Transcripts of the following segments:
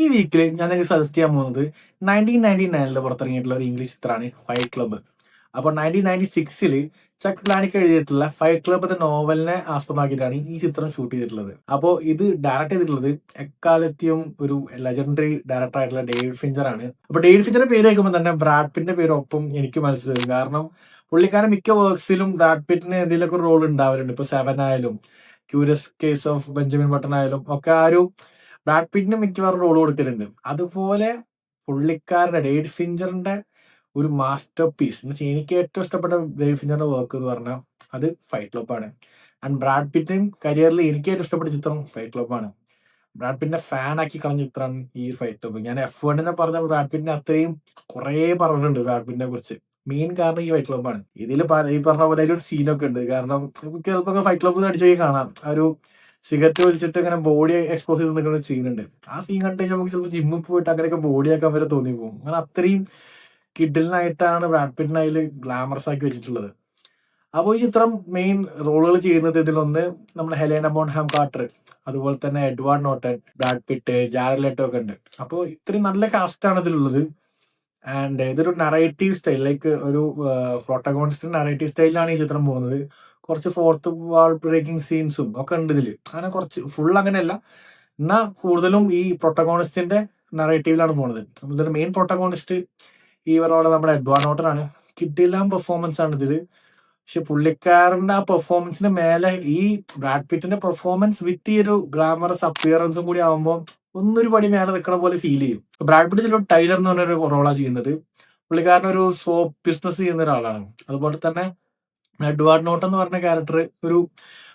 ഈ വീക്കിൽ ഞാൻ നിങ്ങൾക്ക് സജസ്റ്റ് ചെയ്യാൻ പോകുന്നത് 1999 പുറത്തിറങ്ങിയിട്ടുള്ള ഒരു ഇംഗ്ലീഷ് ചിത്രമാണ് ഫൈറ്റ് ക്ലബ്ബ്. അപ്പോൾ 1996 ചക്ക് പ്ലാനിക്ക് എഴുതിയിട്ടുള്ള ഫൈറ്റ് ക്ലബ്ബ് എന്ന നോവലിനെ ആസ്പദമാക്കിയിട്ടാണ് ഈ ചിത്രം ഷൂട്ട് ചെയ്തിട്ടുള്ളത്. അപ്പോൾ ഇത് ഡയറക്ട് ചെയ്തിട്ടുള്ളത് എക്കാലത്തെയും ഒരു ലെജൻഡറി ഡയറക്ടർ ആയിട്ടുള്ള ഡേവിഡ് ഫിഞ്ചർ ആണ്. അപ്പോൾ ഡേവിഡ് ഫിഞ്ചറിന്റെ പേര് കേൾക്കുമ്പോൾ തന്നെ ബ്രാഡ് പിറ്റിന്റെ പേരൊപ്പം എനിക്ക് മനസ്സിലാവും. കാരണം പുള്ളിക്കാരൻ മിക്ക വർക്ക്സിലും ബ്രാഡ് പിറ്റിന് എന്തെങ്കിലുമൊക്കെ റോൾ ഉണ്ടാവാറുണ്ട്. ഇപ്പോൾ 7 ആയാലും curious case of Benjamin button ആയാലും ഒക്കെ ആ ഒരു ബ്രാഡ് പിറ്റിന് മിക്കവാറും റോൾ കൊടുക്കലുണ്ട്. അതുപോലെ പുള്ളിക്കാരന്റെ ഡേവിഡ് ഫിഞ്ചറിന്റെ ഒരു മാസ്റ്റർ പീസ് എന്ന് വെച്ചാൽ എനിക്ക് ഏറ്റവും ഇഷ്ടപ്പെട്ട ഡേവിഡ് ഫിഞ്ചറിന്റെ വർക്ക് എന്ന് പറഞ്ഞാൽ അത് ഫൈറ്റ് ക്ലബ്ബാണ്. ആൻഡ് ബ്രാഡ് പിറ്റും കരിയറിൽ എനിക്ക് ഏറ്റവും ഇഷ്ടപ്പെട്ട ചിത്രം ഫൈറ്റ് ക്ലബ്ബാണ്. ബ്രാഡ് പിറ്റിനെ ഫാൻ ആക്കി കളഞ്ഞ ചിത്രമാണ് ഈ ഫൈറ്റ് ക്ലബ്ബ്. ഞാൻ F1 പറഞ്ഞ ബ്രാഡ് പിറ്റിനെ അത്രയും കുറേ പറഞ്ഞിട്ടുണ്ട് ബ്രാഡ് പിറ്റിനെ കുറിച്ച്. മെയിൻ കാരണം ഈ ഫൈറ്റ് ക്ലബ്ബാണ്. ഇതിൽ ഈ പറഞ്ഞ പോലെ ഒരു സീനൊക്കെ ഉണ്ട്. കാരണം ചിലപ്പോൾ ഫൈറ്റ് ക്ലബ്ബ് അടിച്ചു പോയി കാണാം. ആ ഒരു സിഗരറ്റ് വലിച്ചിട്ട് ഇങ്ങനെ ബോഡി എക്സ്പോസ് ചെയ്ത് നിൽക്കുന്ന ഒരു സീനുണ്ട്. ആ സീൻ കണ്ടു കഴിഞ്ഞാൽ നമുക്ക് ചിലപ്പോൾ ജിമ്മിൽ പോയിട്ട് അങ്ങനെയൊക്കെ ബോഡി ആക്കാൻ വരെ തോന്നിപ്പോകും. അങ്ങനെ അത്രയും കിഡിലിനായിട്ടാണ് ബ്രാഡ് പിറ്റിനെ അതിൽ ഗ്ലാമറസ് ആക്കി വെച്ചിട്ടുള്ളത്. അപ്പോൾ ഈ ചിത്രം മെയിൻ റോളുകൾ ചെയ്യുന്നത് ഇതിലൊന്ന് നമ്മുടെ ഹെലേന ബോൺഹാം കാർട്ടർ, അതുപോലെ തന്നെ Edward Norton, Brad pit, Jared Leto ഒക്കെ ഉണ്ട്. അപ്പോൾ ഇത്രയും നല്ല കാസ്റ്റാണ് ഇതിലുള്ളത്. ആൻഡ് ഇതൊരു നറേറ്റീവ് സ്റ്റൈൽ, ലൈക്ക് ഒരു പ്രൊട്ടഗോണിസ്റ്റ് നറേറ്റീവ് സ്റ്റൈലിലാണ് ഈ ചിത്രം പോകുന്നത്. കുറച്ച് ഫോർത്ത് വാൾ ബ്രേക്കിംഗ് സീൻസും ഒക്കെ ഉണ്ട് ഇതിൽ. അങ്ങനെ കുറച്ച് ഫുൾ അങ്ങനെയല്ല, എന്നാൽ കൂടുതലും ഈ പ്രൊട്ടഗോണിസ്റ്റിന്റെ നറേറ്റീവിലാണ് പോകുന്നത്. ഇതിന്റെ മെയിൻ പ്രൊട്ടഗോണിസ്റ്റ് ഈ പറഞ്ഞ നമ്മുടെ എഡ്വാർഡ് നോർട്ടൺ ആണ്. കിഡിലാം പെർഫോമൻസ് ആണ് ഇതിൽ. പക്ഷെ പുള്ളിക്കാരന്റെ ആ പെർഫോമൻസിന് മേലെ ഈ ബ്രാഡ് പിറ്റിന്റെ പെർഫോമൻസ് വിത്ത് ഈ ഒരു ഗ്ലാമറസ് അപ്പിയറൻസും കൂടി ആകുമ്പോൾ ഒന്നൊരു പടി മേലെ നിൽക്കണ പോലെ ഫീൽ ചെയ്യും. ബ്രാഡ് പിറ്റ് ഇതിലൊരു ടൈലർ എന്ന് പറഞ്ഞൊരു റോളാണ് ചെയ്യുന്നത്. പുള്ളിക്കാരൻ ഒരു സോപ്പ് ബിസിനസ് ചെയ്യുന്ന ഒരാളാണ്. അതുപോലെ തന്നെ എഡ്വാർഡ് നോർട്ടൺ എന്ന് പറഞ്ഞ ക്യാരക്ടർ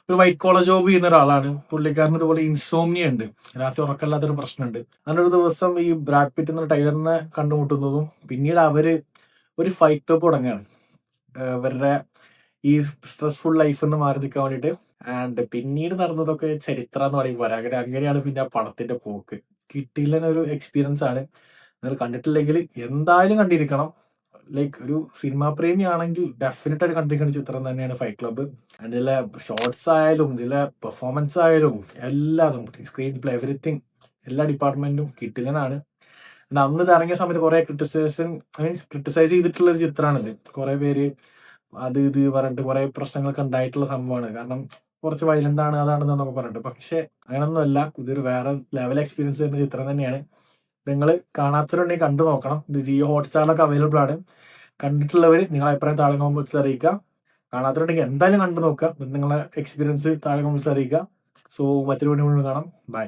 ഒരു വൈറ്റ് കോളർ ജോബ് ചെയ്യുന്ന ഒരാളാണ്. പുള്ളിക്കാരന് ഇതുപോലെ ഇൻസോംനിയ ഉണ്ട്, രാത്രി ഉറക്കമില്ലാത്തൊരു പ്രശ്നമുണ്ട്. അങ്ങനെ ഒരു ദിവസം ഈ ബ്രാഡ് പിറ്റ് എന്ന ടൈലറിനെ കണ്ടുമുട്ടുന്നതും പിന്നീട് അവര് ഒരു ഫൈറ്റ് ക്ലബ്ബ് തുടങ്ങുകയാണ് ഇവരുടെ ഈ സ്ട്രെസ്ഫുൾ ലൈഫ് എന്ന് മാറി നിൽക്കാൻ വേണ്ടിയിട്ട്. ആൻഡ് പിന്നീട് നടന്നതൊക്കെ ചരിത്രം എന്ന് പറയുമ്പോൾ അങ്ങനെയാണ് പിന്നെ ആ പടത്തിന്റെ പോക്ക്. കിട്ടിയില്ലൊരു എക്സ്പീരിയൻസ് ആണ്. നിങ്ങൾ കണ്ടിട്ടില്ലെങ്കിൽ എന്തായാലും കണ്ടിരിക്കണം. ലൈക്ക് ഒരു സിനിമാ പ്രേമി ആണെങ്കിൽ ഡെഫിനറ്റ് ആയിട്ട് കണ്ടിരിക്കുന്ന ചിത്രം തന്നെയാണ് ഫൈറ്റ് ക്ലബ്ബ്. ആൻഡ് ഇതിലെ ഷോർട്സ് ആയാലും ഇതിലെ പെർഫോമൻസ് ആയാലും എല്ലാതും, സ്ക്രീൻ പ്ലേ, എവറിത്തിങ്, എല്ലാ ഡിപ്പാർട്ട്മെന്റും കിട്ടില്ലനാണ്. അന്ന് ഇത് ഇറങ്ങിയ സമയത്ത് കുറെ ക്രിട്ടിസൈസ് ചെയ്തിട്ടുള്ള ഒരു ചിത്രമാണിത്. കുറെ പേര് അത് ഇത് പറഞ്ഞിട്ട് കുറെ പ്രശ്നങ്ങളൊക്കെ ഉണ്ടായിട്ടുള്ള സംഭവമാണ്. കാരണം കുറച്ച് വയലന്റ് ആണ്, അതാണെന്നൊക്കെ പറഞ്ഞിട്ട്. പക്ഷെ അങ്ങനൊന്നുമല്ല, ഇതൊരു വേറെ ലെവൽ എക്സ്പീരിയൻസ് ചെയ്യുന്ന ചിത്രം തന്നെയാണ്. നിങ്ങൾ കാണാത്തവരുണ്ടെങ്കിൽ കണ്ടു നോക്കണം. ഇത് ജിയോ ഹോട്ട്സ്റ്റാറിലൊക്കെ അവൈലബിൾ ആണ്. കണ്ടിട്ടുള്ളവർ നിങ്ങളെ അഭിപ്രായം താഴെ കമന്റ്സ് അറിയിക്കുക. കാണാത്തവരുണ്ടെങ്കിൽ എന്തായാലും കണ്ടു നോക്കുക. നിങ്ങളെ എക്സ്പീരിയൻസ് താഴെ കമന്റ്സ് അറിയിക്കുക. സോ മറ്റൊരു വീഡിയോ കാണാം. ബൈ.